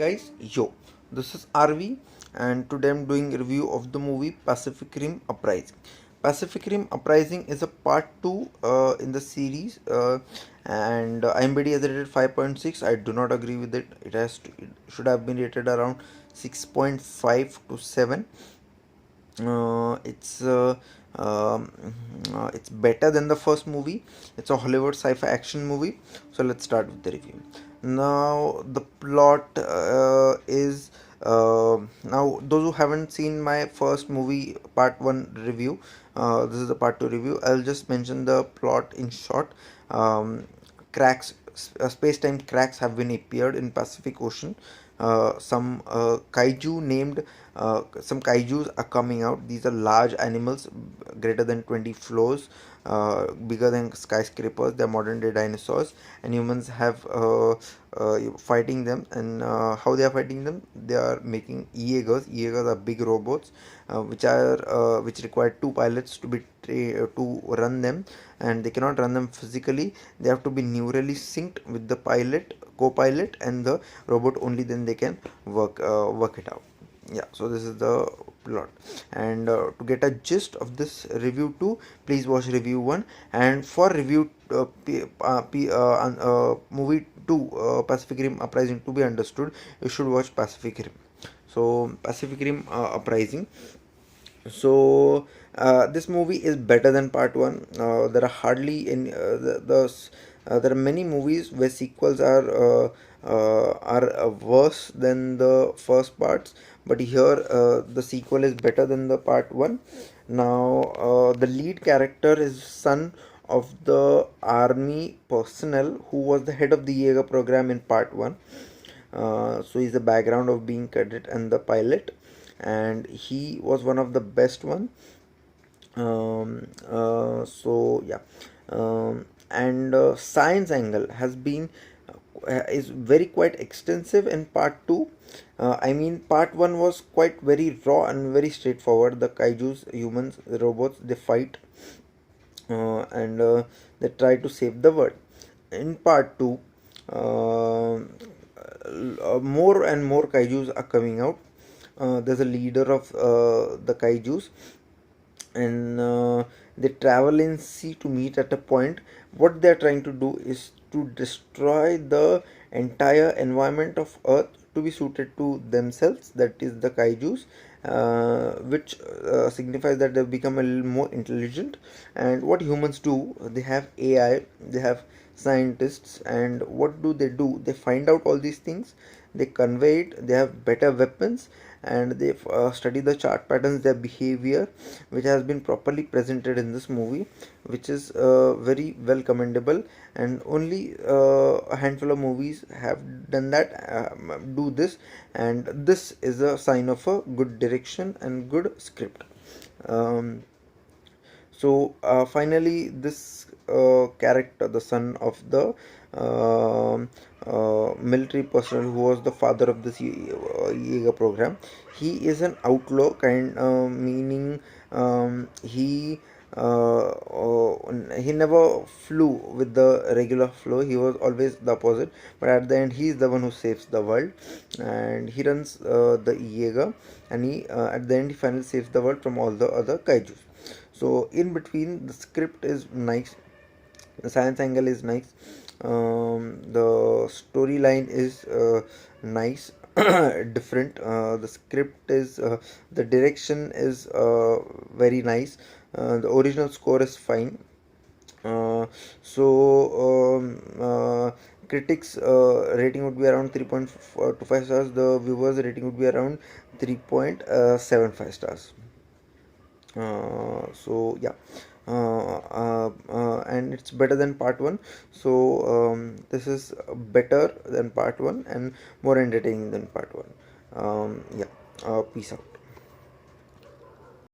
guys, this is RV and today I'm doing a review of the movie Pacific Rim Uprising. Pacific Rim Uprising is a part 2 in the series and IMDb has rated 5.6. I do not agree with it. It should have been rated around 6.5 to 7. uh, it's uh, um, it's better than the first movie. It's a Hollywood sci-fi action movie. So let's start with the review. Now the plot is now those who haven't seen my first movie part 1 review, this is the part 2 review. I'll just mention the plot in short. Cracks Space-time cracks have been appeared in Pacific Ocean. Some kaiju named some kaijus are coming out. These are large animals greater than 20 floors, bigger than skyscrapers. They're modern day dinosaurs, and humans have fighting them. And how they are fighting them? They are making Jaegers. Jaegers are big robots, which require two pilots to run them, and they cannot run them physically. They have to be neurally synced with the co-pilot, and the robot. Only then they can work it out. Yeah, so this is the plot. And to get a gist of this review 2, please watch review 1. And for review movie 2, Pacific Rim Uprising, to be understood, you should watch Pacific Rim. So Pacific Rim Uprising. So this movie is better than part 1. There are hardly any there are many movies where sequels are worse than the first parts, but here the sequel is better than the part 1. Now the lead character is son of the army personnel who was the head of the Jaeger program in part 1. So he's the background of being cadet and the pilot, and he was one of the best one. So yeah. And science angle has been is very quite extensive in part 2. I mean, part 1 was quite very raw and very straightforward. The kaijus, humans, the robots, they fight, and they try to save the world. In part 2, more and more kaijus are coming out. There's a leader of the kaijus, and they travel in sea to meet at a point. What they're trying to do is to destroy the entire environment of Earth to be suited to themselves, that is the kaijus, which signifies that they've become a little more intelligent. And what humans do, they have AI, they have scientists, and what do? They find out all these things, they convey it, they have better weapons, and they study the chart patterns, their behavior, which has been properly presented in this movie, which is very well commendable. And only a handful of movies have done that, do this, and this is a sign of a good direction and good script. Finally, this character, the son of the military personnel who was the father of this Jaeger program, he is an outlaw kind, meaning he never flew with the regular flow. He was always the opposite, but at the end he is the one who saves the world, and he runs the Jaeger, and he at the end he finally saves the world from all the other kaijus. So in between, the script is nice, the science angle is nice, the storyline is nice, different. The script is the direction is very nice. The original score is fine. Critics rating would be around 3.4 to 5 stars. The viewers rating would be around 3.75 stars. So yeah. And it's better than part 1. So this is better than part 1 and more entertaining than part 1. Yeah. Peace out.